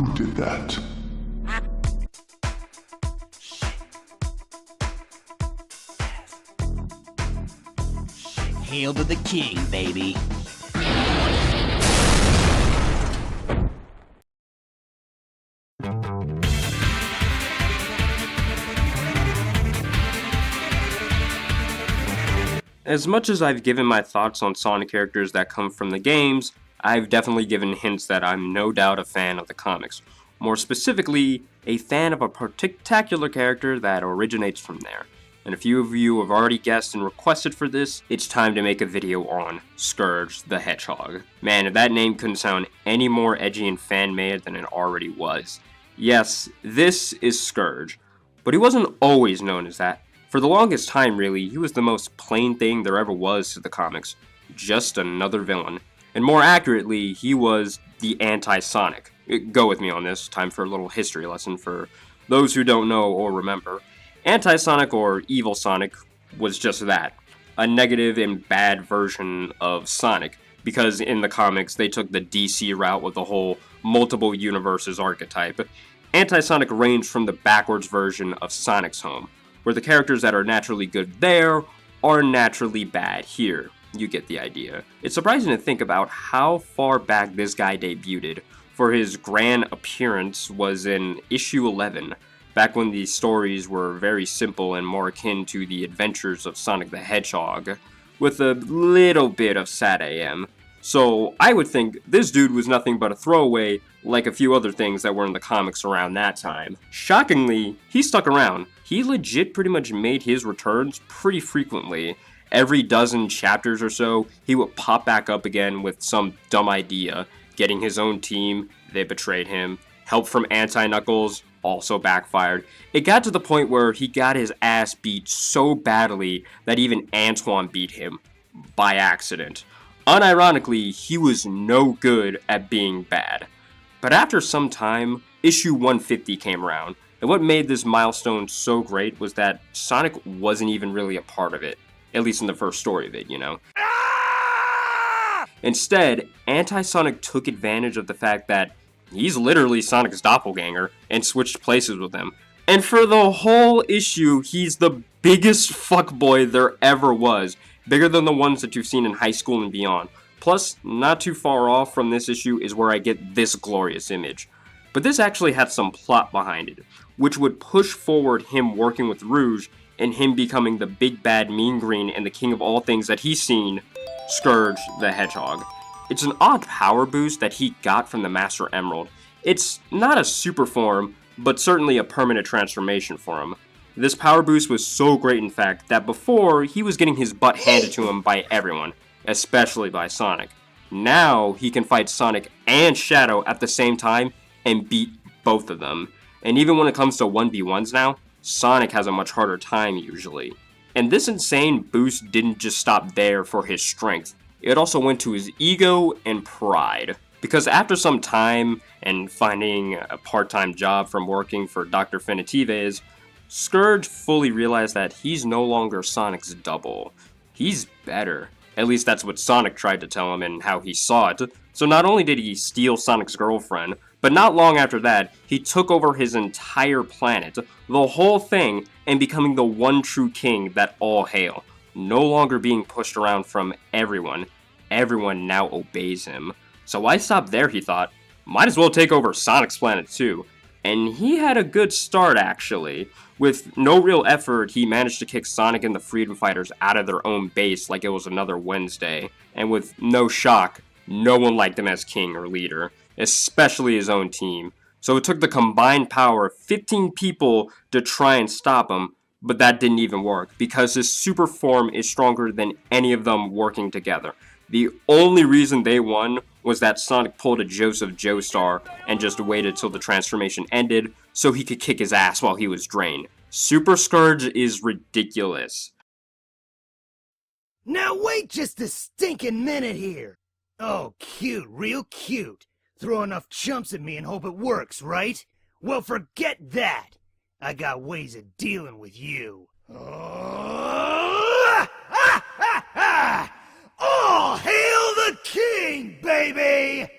Who did that? Hail to the king, baby. As much as I've given my thoughts on Sonic characters that come from the games, I've definitely given hints that I'm no doubt a fan of the comics. More specifically, a fan of a particular character that originates from there. And a few of you have already guessed and requested for this, it's time to make a video on Scourge the Hedgehog. Man, if that name couldn't sound any more edgy and fan-made than it already was. Yes, this is Scourge, but he wasn't always known as that. For the longest time, really, he was the most plain thing there ever was to the comics. Just another villain. And more accurately, he was the anti-Sonic. Go with me on this, time for a little history lesson for those who don't know or remember. Anti-Sonic, or Evil Sonic, was just that. A negative and bad version of Sonic, because in the comics they took the DC route with the whole multiple universes archetype. Anti-Sonic ranged from the backwards version of Sonic's home, where the characters that are naturally good there are naturally bad here. You get the idea. It's surprising to think about how far back this guy debuted, for his grand appearance was in issue 11, back when the stories were very simple and more akin to the adventures of Sonic the Hedgehog, with a little bit of sad AM. So I would think this dude was nothing but a throwaway, like a few other things that were in the comics around that time. Shockingly, he stuck around. He legit pretty much made his returns pretty frequently. Every dozen chapters or so, he would pop back up again with some dumb idea, getting his own team, they betrayed him, help from Anti-Knuckles, also backfired. It got to the point where he got his ass beat so badly that even Antoine beat him, by accident. Unironically, he was no good at being bad. But after some time, issue 150 came around, and what made this milestone so great was that Sonic wasn't even really a part of it, at least in the first story of it, you know? Instead, Anti-Sonic took advantage of the fact that he's literally Sonic's doppelganger and switched places with him. And for the whole issue, he's the biggest fuckboy there ever was, bigger than the ones that you've seen in high school and beyond. Plus, not too far off from this issue is where I get this glorious image. But this actually had some plot behind it, which would push forward him working with Rouge and him becoming the big bad mean green and the king of all things that he's seen, Scourge the Hedgehog. It's an odd power boost that he got from the Master Emerald. It's not a super form, but certainly a permanent transformation for him. This power boost was so great, in fact, that before, he was getting his butt handed to him by everyone, especially by Sonic. Now, he can fight Sonic and Shadow at the same time and beat both of them. And even when it comes to 1v1s now, Sonic has a much harder time usually. And this insane boost didn't just stop there for his strength. It also went to his ego and pride. Because after some time and finding a part-time job from working for Dr. Finitives, Scourge fully realized that he's no longer Sonic's double. He's better. At least that's what Sonic tried to tell him and how he saw it. So not only did he steal Sonic's girlfriend, but not long after that, he took over his entire planet, the whole thing, and becoming the one true king that all hail. No longer being pushed around from everyone. Everyone now obeys him. So why stop there, he thought? Might as well take over Sonic's planet too. And he had a good start, actually. With no real effort, he managed to kick Sonic and the Freedom Fighters out of their own base like it was another Wednesday. And with no shock, no one liked him as king or leader, especially his own team. So it took the combined power of 15 people to try and stop him, but that didn't even work, because his super form is stronger than any of them working together. The only reason they won was that Sonic pulled a Joseph Joestar and just waited till the transformation ended so he could kick his ass while he was drained. Super Scourge is ridiculous. Now wait just a stinking minute here. Oh, cute, real cute. Throw enough chumps at me and hope it works, right? Well, forget that. I got ways of dealing with you. All hail the king, baby!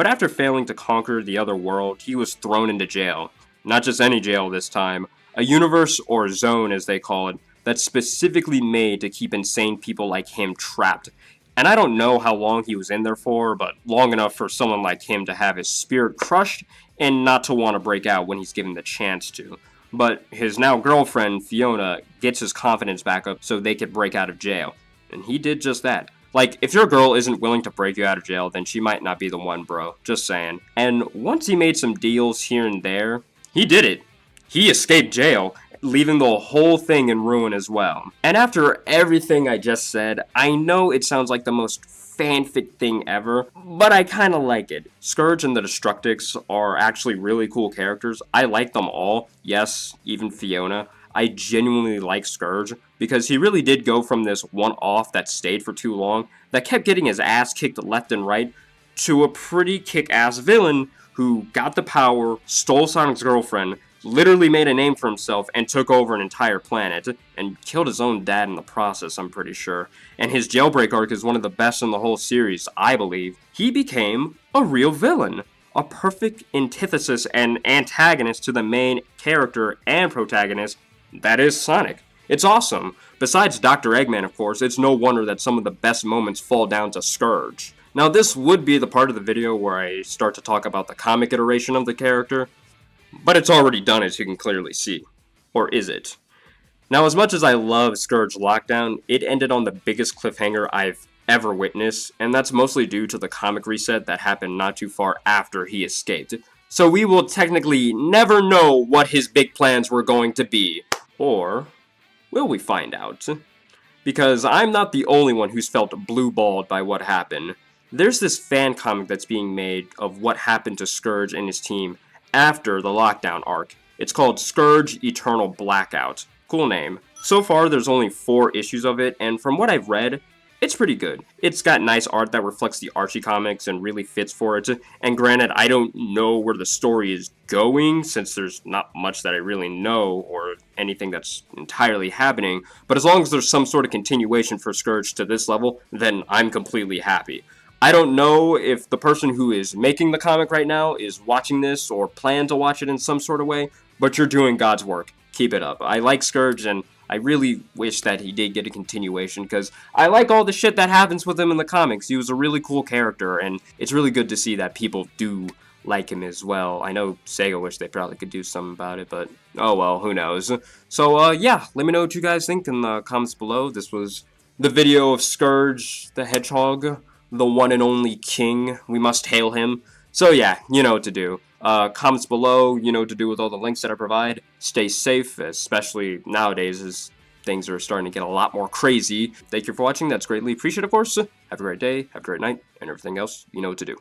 But after failing to conquer the other world, he was thrown into jail. Not just any jail this time, a universe or zone as they call it, that's specifically made to keep insane people like him trapped. And I don't know how long he was in there for, but long enough for someone like him to have his spirit crushed and not to want to break out when he's given the chance to. But his now girlfriend, Fiona, gets his confidence back up so they could break out of jail. And he did just that. Like, if your girl isn't willing to break you out of jail, then she might not be the one, bro. Just saying. And once he made some deals here and there, he did it. He escaped jail, leaving the whole thing in ruin as well. And after everything I just said, I know it sounds like the most fanfic thing ever, but I kinda like it. Scourge and the Destructics are actually really cool characters. I like them all. Yes, even Fiona. I genuinely like Scourge, because he really did go from this one-off that stayed for too long, that kept getting his ass kicked left and right, to a pretty kick-ass villain who got the power, stole Sonic's girlfriend, literally made a name for himself, and took over an entire planet, and killed his own dad in the process, I'm pretty sure. And his jailbreak arc is one of the best in the whole series, I believe. He became a real villain. A perfect antithesis and antagonist to the main character and protagonist, that is Sonic. It's awesome. Besides Dr. Eggman, of course, it's no wonder that some of the best moments fall down to Scourge. Now, this would be the part of the video where I start to talk about the comic iteration of the character, but it's already done, as you can clearly see. Or is it? Now, as much as I love Scourge Lockdown, it ended on the biggest cliffhanger I've ever witnessed, and that's mostly due to the comic reset that happened not too far after he escaped. So we will technically never know what his big plans were going to be. Or will we find out? Because I'm not the only one who's felt blue-balled by what happened. There's this fan comic that's being made of what happened to Scourge and his team after the lockdown arc. It's called Scourge Eternal Blackout. Cool name. So far, there's only 4 issues of it, and from what I've read, it's pretty good. It's got nice art that reflects the Archie comics and really fits for it. And granted, I don't know where the story is going, since there's not much that I really know or anything that's entirely happening. But as long as there's some sort of continuation for Scourge to this level, then I'm completely happy. I don't know if the person who is making the comic right now is watching this or plan to watch it in some sort of way, but you're doing God's work. Keep it up. I like Scourge, and I really wish that he did get a continuation, because I like all the shit that happens with him in the comics. He was a really cool character, and it's really good to see that people do like him as well. I know Sega wish they probably could do something about it, but oh well, who knows. So, yeah, let me know what you guys think in the comments below. This was the video of Scourge the Hedgehog, the one and only king. We must hail him. So yeah, you know what to do. Comments below, you know what to do with all the links that I provide. Stay safe, especially nowadays as things are starting to get a lot more crazy. Thank you for watching. That's greatly appreciated, of course. Have a great day, have a great night, and everything else, you know what to do.